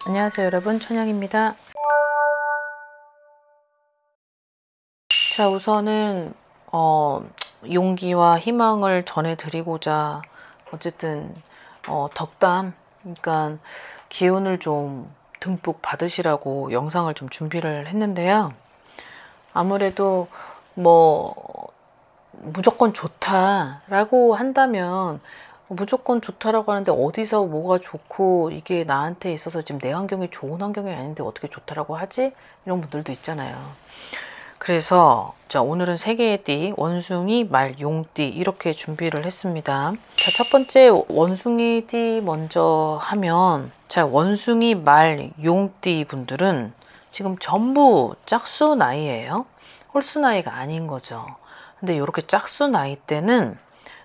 안녕하세요 여러분, 천영입니다. 자, 우선은 용기와 희망을 전해드리고자 어쨌든 덕담, 그러니까 기운을 좀 듬뿍 받으시라고 영상을 좀 준비를 했는데요. 아무래도 뭐 무조건 좋다라고 한다면, 무조건 좋다라고 하는데 어디서 뭐가 좋고 이게 나한테 있어서 지금 내 환경이 좋은 환경이 아닌데 어떻게 좋다라고 하지? 이런 분들도 있잖아요. 그래서 자, 오늘은 세 개의 띠, 원숭이, 말, 용띠 이렇게 준비를 했습니다. 자, 첫 번째 원숭이 띠 먼저 하면, 자, 원숭이, 말, 용띠 분들은 지금 전부 짝수 나이예요. 홀수 나이가 아닌 거죠. 근데 이렇게 짝수 나이 때는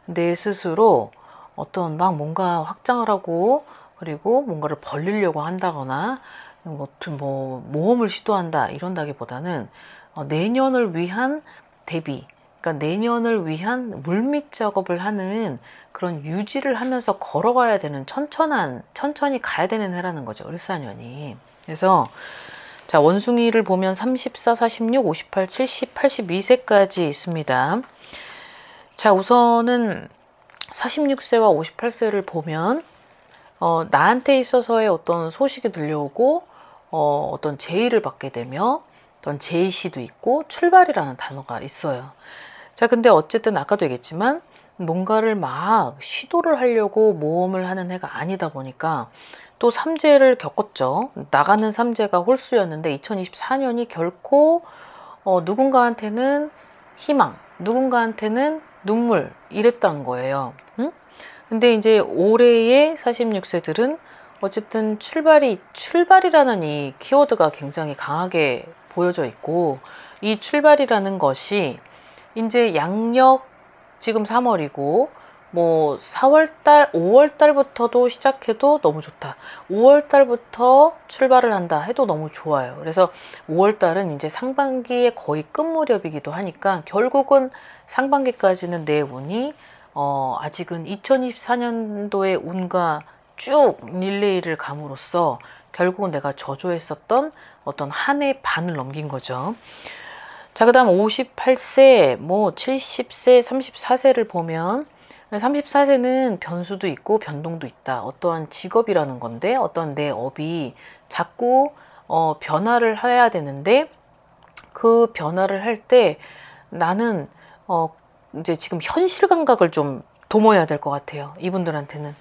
내 스스로 어떤 막 뭔가 확장을 하고, 그리고 뭔가를 벌리려고 한다거나 뭐 모험을 시도한다 이런다기보다는 내년을 위한 대비, 그러니까 내년을 위한 물밑 작업을 하는 그런 유지를 하면서 걸어가야 되는 천천히 가야 되는 해라는 거죠, 을사년이. 그래서 자, 원숭이를 보면 34, 46, 58, 70, 82세까지 있습니다. 자, 우선은 46세와 58세를 보면 나한테 있어서의 어떤 소식이 들려오고 어떤 제의를 받게 되며 어떤 제의시도 있고 출발이라는 단어가 있어요. 자, 근데 어쨌든 아까도 얘기했지만 뭔가를 막 시도를 하려고 모험을 하는 해가 아니다 보니까 또 삼재를 겪었죠. 나가는 삼재가 홀수였는데 2024년이 결코 누군가한테는 희망, 누군가한테는 눈물 이랬던 거예요. 응? 근데 이제 올해의 46세들은 어쨌든 출발이라는 이 키워드가 굉장히 강하게 보여져 있고, 이 출발이라는 것이 이제 양력 지금 3월이고 뭐 4월달, 5월달부터도 시작해도 너무 좋다. 5월달부터 출발을 한다 해도 너무 좋아요. 그래서 5월달은 이제 상반기의 거의 끝 무렵이기도 하니까 결국은 상반기까지는 내 운이 아직은 2024년도의 운과 쭉 릴레이를 감으로써 결국은 내가 저조했었던 어떤 한 해 반을 넘긴 거죠. 자, 그 다음 58세, 뭐 70세, 34세를 보면 34세는 변수도 있고 변동도 있다. 어떠한 직업이라는 건데 어떤 내 업이 자꾸 변화를 해야 되는데, 그 변화를 할 때 나는 이제 지금 현실 감각을 좀 도모해야 될 것 같아요. 이분들한테는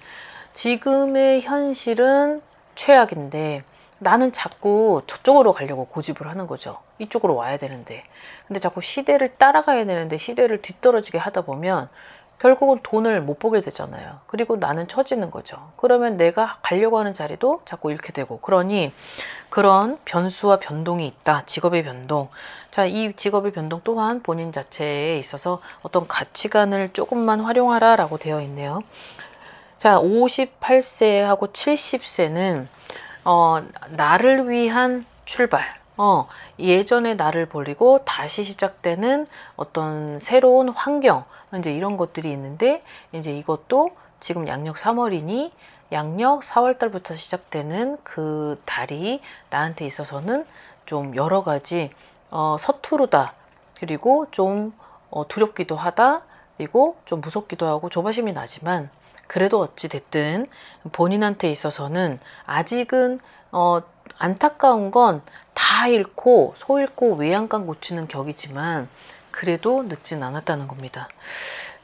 지금의 현실은 최악인데 나는 자꾸 저쪽으로 가려고 고집을 하는 거죠. 이쪽으로 와야 되는데. 근데 자꾸 시대를 따라가야 되는데 시대를 뒤떨어지게 하다 보면 결국은 돈을 못 보게 되잖아요. 그리고 나는 처지는 거죠. 그러면 내가 가려고 하는 자리도 자꾸 잃게 되고, 그러니 그런 변수와 변동이 있다. 직업의 변동. 자, 이 직업의 변동 또한 본인 자체에 있어서 어떤 가치관을 조금만 활용하라 라고 되어 있네요. 자, 58세하고 70세는 나를 위한 출발, 예전의 나를 버리고 다시 시작되는 어떤 새로운 환경, 이제 이런 것들이 있는데, 이제 이것도 지금 양력 3월이니 양력 4월 달부터 시작되는 그 달이 나한테 있어서는 좀 여러 가지 서투르다, 그리고 좀 두렵기도 하다, 그리고 좀 무섭기도 하고 조바심이 나지만, 그래도 어찌 됐든 본인한테 있어서는 아직은 안타까운 건 다 잃고 소 잃고 외양간 고치는 격이지만 그래도 늦진 않았다는 겁니다.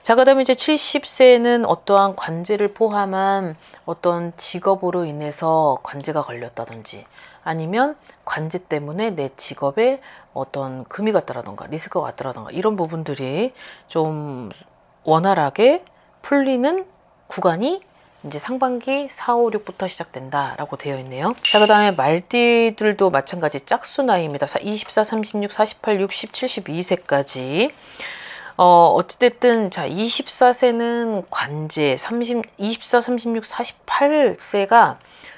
자, 그 다음에 이제 70세는 어떠한 관제를 포함한 어떤 직업으로 인해서 관제가 걸렸다든지, 아니면 관제 때문에 내 직업에 어떤 금이 갔다라던가 리스크가 왔다라던가 이런 부분들이 좀 원활하게 풀리는 구간이 이제 상반기 4, 5, 6부터 시작된다라고 되어 있네요. 자, 그 다음에 말띠들도 마찬가지 짝수 나이입니다. 24, 36, 48, 60, 72세까지. 어찌됐든 자, 24세는 관제, 24, 36, 48세가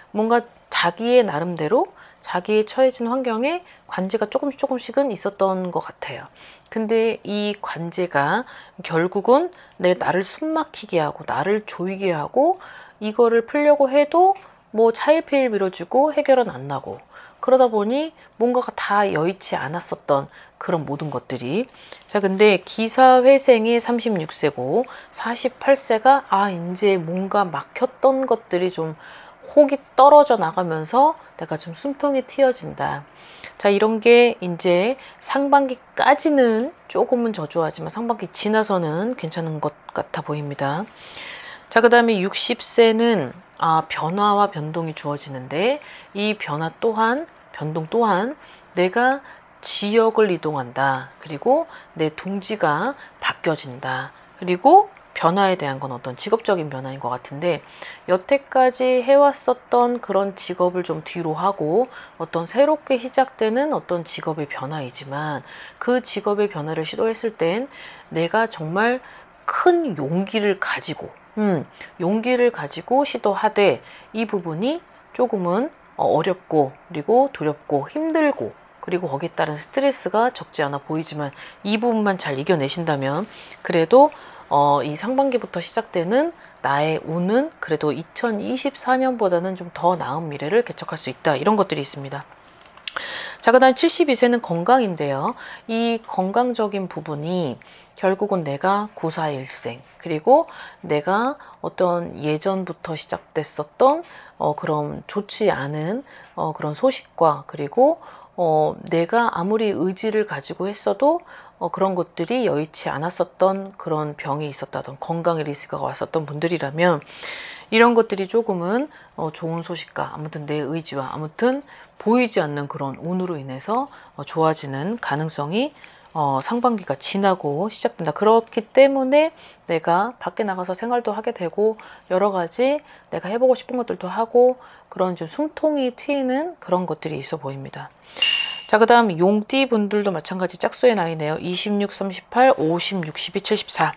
뭔가 자기의 나름대로 자기의 처해진 환경에 관제가 조금씩은 있었던 것 같아요. 근데 이 관제가 결국은 나를 숨막히게 하고 나를 조이게 하고, 이거를 풀려고 해도 뭐 차일피일 미뤄지고 해결은 안 나고, 그러다 보니 뭔가가 다 여의치 않았었던 그런 모든 것들이. 자, 근데 기사회생이 36세고 48세가 이제 뭔가 막혔던 것들이 좀 혹이 떨어져 나가면서 내가 좀 숨통이 트여진다. 자, 이런 게 이제 상반기까지는 조금은 저조하지만 상반기 지나서는 괜찮은 것 같아 보입니다. 자, 그 다음에 60세는 변화와 변동이 주어지는데, 이 변화 또한, 변동 또한 내가 지역을 이동한다. 그리고 내 둥지가 바뀌어진다. 그리고 변화에 대한 건 어떤 직업적인 변화인 것 같은데, 여태까지 해왔었던 그런 직업을 좀 뒤로 하고 어떤 새롭게 시작되는 어떤 직업의 변화이지만, 그 직업의 변화를 시도했을 땐 내가 정말 큰 용기를 가지고 시도하되, 이 부분이 조금은 어렵고, 그리고 두렵고 힘들고, 그리고 거기에 따른 스트레스가 적지 않아 보이지만, 이 부분만 잘 이겨내신다면 그래도 이 상반기부터 시작되는 나의 운은 그래도 2024년보다는 좀 더 나은 미래를 개척할 수 있다. 이런 것들이 있습니다. 자, 그 다음 72세는 건강인데요. 이 건강적인 부분이 결국은 내가 구사일생, 그리고 내가 어떤 예전부터 시작됐었던 그런 좋지 않은 그런 소식과, 그리고 내가 아무리 의지를 가지고 했어도 그런 것들이 여의치 않았었던 그런 병이 있었다던, 건강의 리스크가 왔었던 분들이라면, 이런 것들이 조금은 좋은 소식과, 아무튼 내 의지와 아무튼 보이지 않는 그런 운으로 인해서 좋아지는 가능성이 상반기가 지나고 시작된다. 그렇기 때문에 내가 밖에 나가서 생활도 하게 되고, 여러 가지 내가 해보고 싶은 것들도 하고, 그런 좀 숨통이 트이는 그런 것들이 있어 보입니다. 자, 그 다음 용띠 분들도 마찬가지 짝수의 나이네요. 26, 38, 50, 62, 74.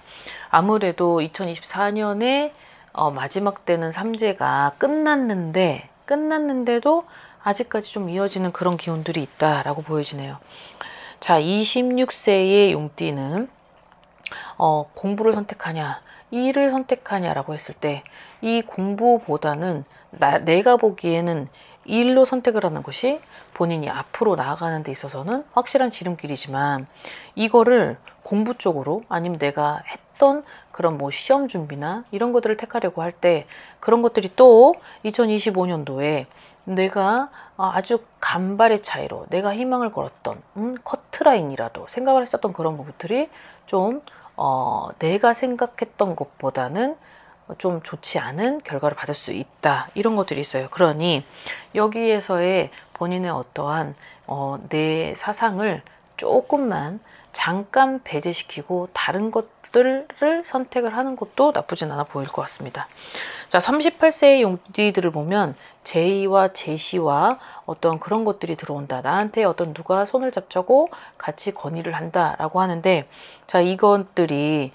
아무래도 2024년에 마지막 때는 삼재가 끝났는데도 아직까지 좀 이어지는 그런 기운들이 있다라고 보여지네요. 자, 26세의 용띠는 공부를 선택하냐, 일을 선택하냐라고 했을 때, 이 공부보다는 내가 보기에는 일로 선택을 하는 것이 본인이 앞으로 나아가는 데 있어서는 확실한 지름길이지만, 이거를 공부 쪽으로, 아니면 내가 했던 그런 뭐 시험 준비나 이런 것들을 택하려고 할 때, 그런 것들이 또 2025년도에 내가 아주 간발의 차이로 내가 희망을 걸었던 커트라인이라도 생각을 했었던 그런 부분들이 좀 내가 생각했던 것보다는 좀 좋지 않은 결과를 받을 수 있다. 이런 것들이 있어요. 그러니 여기에서의 본인의 어떠한 내 사상을 조금만 잠깐 배제시키고 다른 것들을 선택을 하는 것도 나쁘진 않아 보일 것 같습니다. 자, 38세의 용띠들을 보면 제의와 제시와 어떤 그런 것들이 들어온다. 나한테 어떤 누가 손을 잡자고 같이 건의를 한다라고 하는데, 자, 이것들이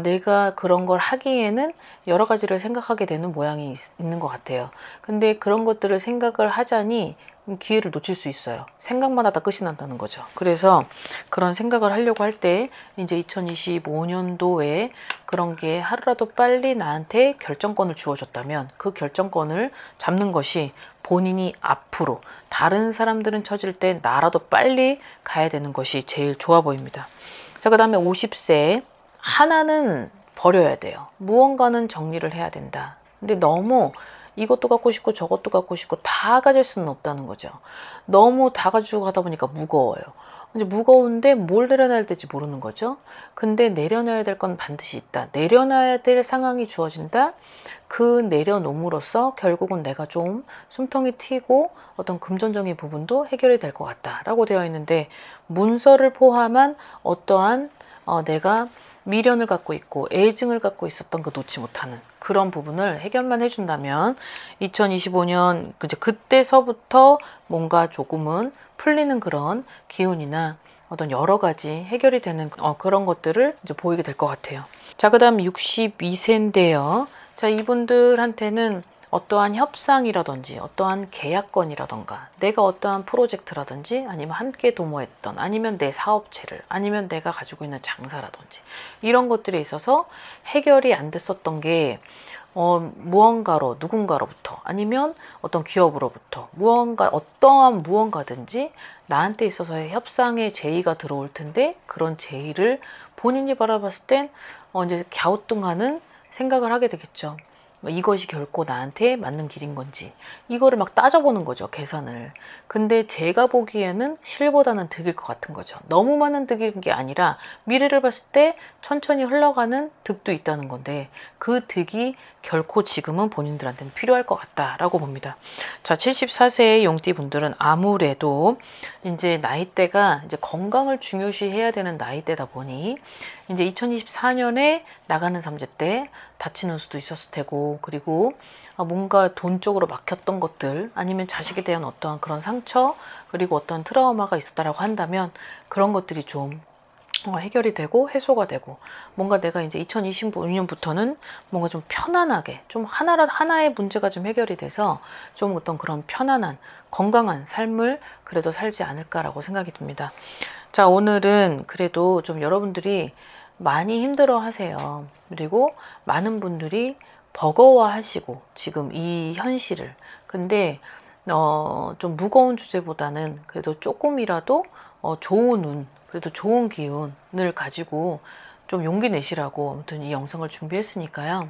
내가 그런 걸 하기에는 여러 가지를 생각하게 되는 모양이 있는 것 같아요. 근데 그런 것들을 생각을 하자니 기회를 놓칠 수 있어요. 생각만 하다 끝이 난다는 거죠. 그래서 그런 생각을 하려고 할 때 이제 2025년도에 그런 게 하루라도 빨리 나한테 결정권을 주어줬다면, 그 결정권을 잡는 것이 본인이 앞으로, 다른 사람들은 처질 때 나라도 빨리 가야 되는 것이 제일 좋아 보입니다. 자, 그 다음에 50세. 하나는 버려야 돼요. 무언가는 정리를 해야 된다. 근데 너무 이것도 갖고 싶고 저것도 갖고 싶고 다 가질 수는 없다는 거죠. 너무 다 가지고 가다 보니까 무거워요. 이제 무거운데 뭘 내려놔야 될지 모르는 거죠. 근데 내려놔야 될 건 반드시 있다. 내려놔야 될 상황이 주어진다. 그 내려놓음으로써 결국은 내가 좀 숨통이 트이고 어떤 금전적인 부분도 해결이 될 것 같다라고 되어 있는데, 문서를 포함한 어떠한 내가 미련을 갖고 있고 애증을 갖고 있었던 그 놓지 못하는 그런 부분을 해결만 해준다면 2025년 그때서부터 뭔가 조금은 풀리는 그런 기운이나 어떤 여러 가지 해결이 되는 그런 것들을 이제 보이게 될 것 같아요. 자, 그 다음 62세인데요. 자, 이분들한테는 어떠한 협상이라든지 어떠한 계약건이라던가 내가 어떠한 프로젝트라든지, 아니면 함께 도모했던, 아니면 내 사업체를, 아니면 내가 가지고 있는 장사라든지 이런 것들에 있어서 해결이 안 됐었던 게 무언가로 누군가로부터 아니면 어떤 기업으로부터 무언가 어떠한 무언가든지 나한테 있어서의 협상의 제의가 들어올 텐데 그런 제의를 본인이 바라봤을 땐 이제 갸우뚱하는 생각을 하게 되겠죠. 이것이 결코 나한테 맞는 길인 건지 이거를 막 따져보는 거죠, 계산을. 근데 제가 보기에는 실보다는 득일 것 같은 거죠. 너무 많은 득인 게 아니라 미래를 봤을 때 천천히 흘러가는 득도 있다는 건데 그 득이 결코 지금은 본인들한테는 필요할 것 같다라고 봅니다. 자, 74세의 용띠 분들은 아무래도 이제 나이대가 이제 건강을 중요시해야 되는 나이대다 보니 이제 2024년에 나가는 삼재 때 다치는 수도 있었을 테고, 그리고 뭔가 돈 쪽으로 막혔던 것들 아니면 자식에 대한 어떠한 그런 상처 그리고 어떤 트라우마가 있었다라고 한다면 그런 것들이 좀 해결이 되고 해소가 되고 뭔가 내가 이제 2025년부터는 뭔가 좀 편안하게 좀 하나의 문제가 좀 해결이 돼서 좀 어떤 그런 편안한 건강한 삶을 그래도 살지 않을까라고 생각이 듭니다. 자, 오늘은 그래도 좀 여러분들이 많이 힘들어 하세요. 그리고 많은 분들이 버거워 하시고 지금 이 현실을. 근데 좀 무거운 주제보다는 그래도 조금이라도 좋은 운, 그래도 좋은 기운을 가지고 좀 용기 내시라고 아무튼 이 영상을 준비했으니까요.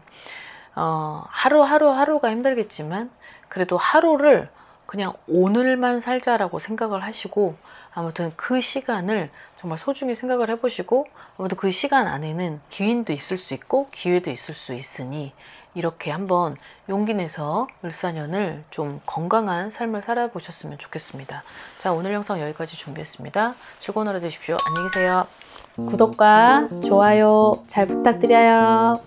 하루가 힘들겠지만 그래도 하루를 그냥 오늘만 살자라고 생각을 하시고 아무튼 그 시간을 정말 소중히 생각을 해보시고 아무튼 그 시간 안에는 기회도 있을 수 있고 기회도 있을 수 있으니 이렇게 한번 용기 내서 을사년을 좀 건강한 삶을 살아보셨으면 좋겠습니다. 자, 오늘 영상 여기까지 준비했습니다. 즐거운 하루 되십시오. 안녕히 계세요. 구독과 좋아요 잘 부탁드려요.